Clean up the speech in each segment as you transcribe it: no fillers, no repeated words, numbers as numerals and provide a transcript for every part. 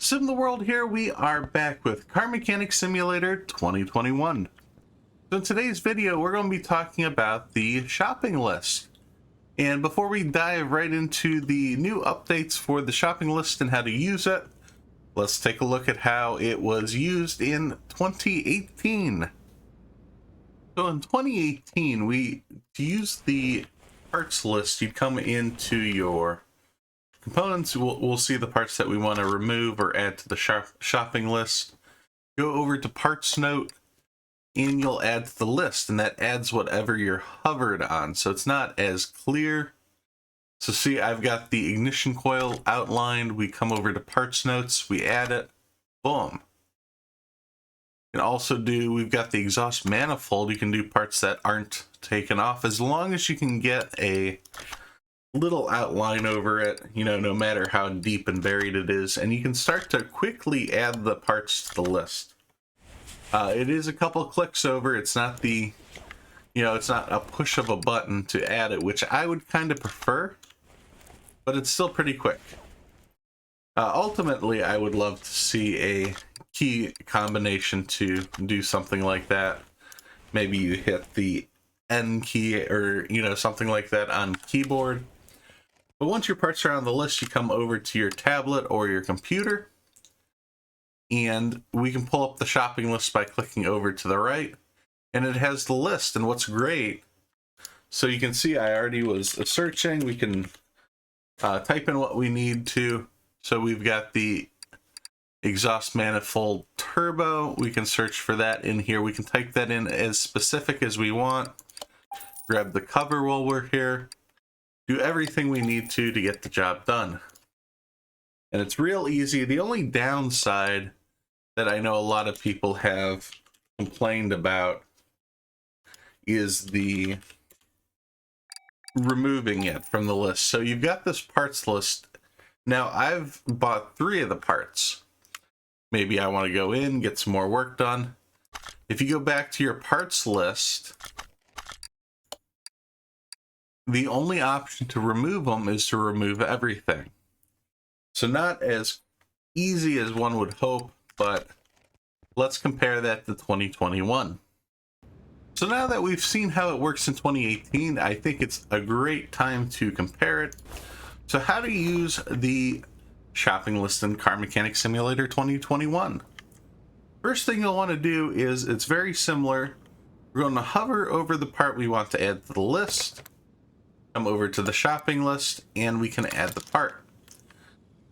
SimTheWorld here. We are back with Car Mechanic Simulator 2021. So in today's video, we're going to be talking about the shopping list. And before we dive right into the new updates for the shopping list and how to use it, let's take a look at how it was used in 2018. So in 2018, to use the parts list, you'd come into your components. We'll see the parts that we want to remove or add to the shopping list. Go over to parts note and you'll add to the list, and that adds whatever you're hovered on. So it's not as clear. So see, I've got the ignition coil outlined. We come over to parts notes, we add it, boom. And also we've got the exhaust manifold. You can do parts that aren't taken off as long as you can get a little outline over it, no matter how deep and buried it is, and you can start to quickly add the parts to the list. It is a couple clicks over. It's not it's not a push of a button to add it, which I would kind of prefer, but it's still pretty quick. Ultimately, I would love to see a key combination to do something like that. Maybe you hit the N key or, something like that on keyboard. But once your parts are on the list, you come over to your tablet or your computer, and we can pull up the shopping list by clicking over to the right, and it has the list. And what's great, so you can see I already was searching. We can type in what we need to. So we've got the exhaust manifold turbo. We can search for that in here. We can type that in as specific as we want. Grab the cover while we're here. Do everything we need to get the job done. And it's real easy. The only downside that I know a lot of people have complained about is the removing it from the list. So you've got this parts list. Now I've bought 3 of the parts. Maybe I want to go in, get some more work done. If you go back to your parts list, the only option to remove them is to remove everything. So not as easy as one would hope, but let's compare that to 2021. So now that we've seen how it works in 2018, I think it's a great time to compare it. So how to use the shopping list in Car Mechanic Simulator 2021. First thing you'll want to do is, it's very similar. We're going to hover over the part we want to add to the list, come over to the shopping list, and we can add the part.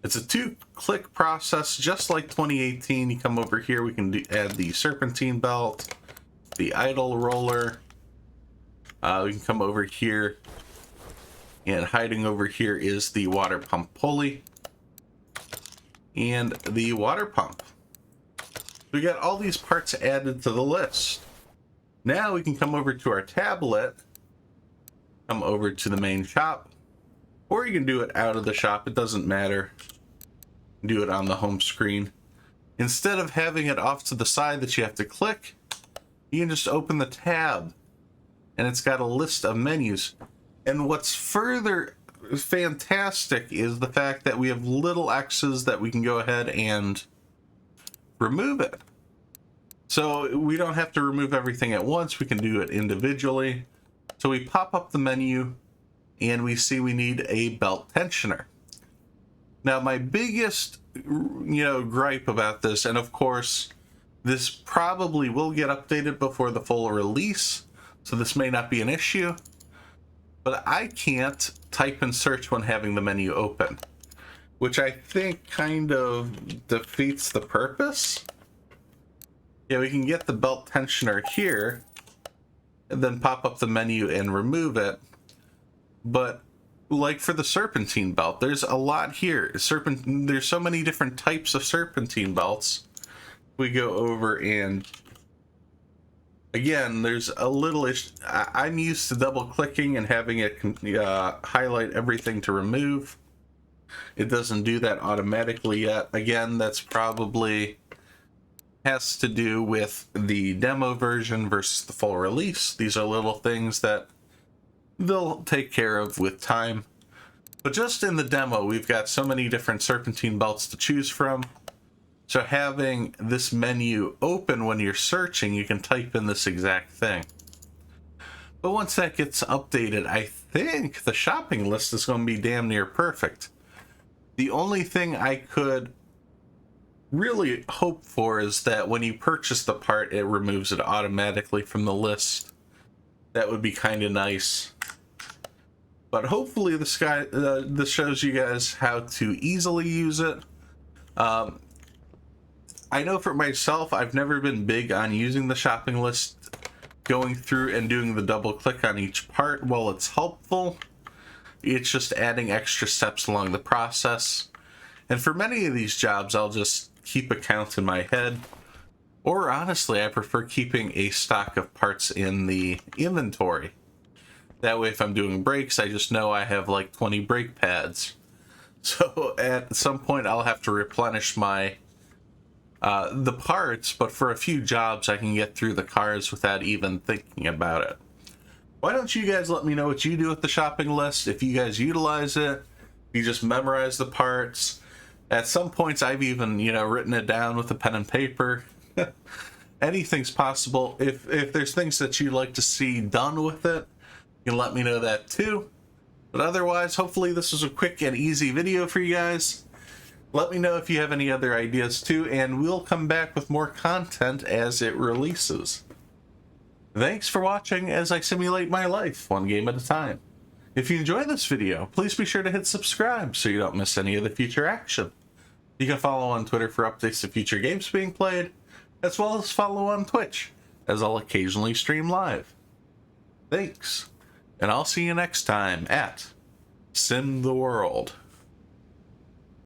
It's a 2-click process, just like 2018. You come over here, we can add the serpentine belt, the idle roller. We can come over here, and hiding over here is the water pump pulley and the water pump. We got all these parts added to the list. Now we can come over to our tablet, come over to the main shop, or you can do it out of the shop. It doesn't matter. Do it on the home screen. Instead of having it off to the side that you have to click, you can just open the tab, and it's got a list of menus. And what's further fantastic is the fact that we have little X's that we can go ahead and remove it. So we don't have to remove everything at once. We can do it individually. So we pop up the menu and we see we need a belt tensioner. Now my biggest, gripe about this, and of course, this probably will get updated before the full release, so this may not be an issue, but I can't type and search when having the menu open, which I think kind of defeats the purpose. Yeah, we can get the belt tensioner here and then pop up the menu and remove it. But like for the serpentine belt, there's a lot here. There's so many different types of serpentine belts. We go over and again, there's a little issue. I'm used to double clicking and having it highlight everything to remove. It doesn't do that automatically yet. Again, that's probably has to do with the demo version versus the full release. These are little things that they'll take care of with time. But just in the demo, we've got so many different serpentine belts to choose from. So having this menu open when you're searching, you can type in this exact thing. But once that gets updated, I think the shopping list is going to be damn near perfect. The only thing I could really hope for is that when you purchase the part, it removes it automatically from the list. That would be kind of nice. But hopefully this shows you guys how to easily use it. I know for myself, I've never been big on using the shopping list, going through and doing the double click on each part. While it's helpful, it's just adding extra steps along the process. And for many of these jobs, I'll just keep a count in my head. Or honestly, I prefer keeping a stock of parts in the inventory. That way, if I'm doing brakes, I just know I have like 20 brake pads. So at some point, I'll have to replenish my the parts, but for a few jobs, I can get through the cars without even thinking about it. Why don't you guys let me know what you do with the shopping list? If you guys utilize it, you just memorize the parts. At some points, I've even, written it down with a pen and paper. Anything's possible. If there's things that you'd like to see done with it, you can let me know that too. But otherwise, hopefully this was a quick and easy video for you guys. Let me know if you have any other ideas too, and we'll come back with more content as it releases. Thanks for watching as I simulate my life, one game at a time. If you enjoyed this video, please be sure to hit subscribe so you don't miss any of the future action. You can follow on Twitter for updates of future games being played, as well as follow on Twitch, as I'll occasionally stream live. Thanks, and I'll see you next time at SimTheWorld.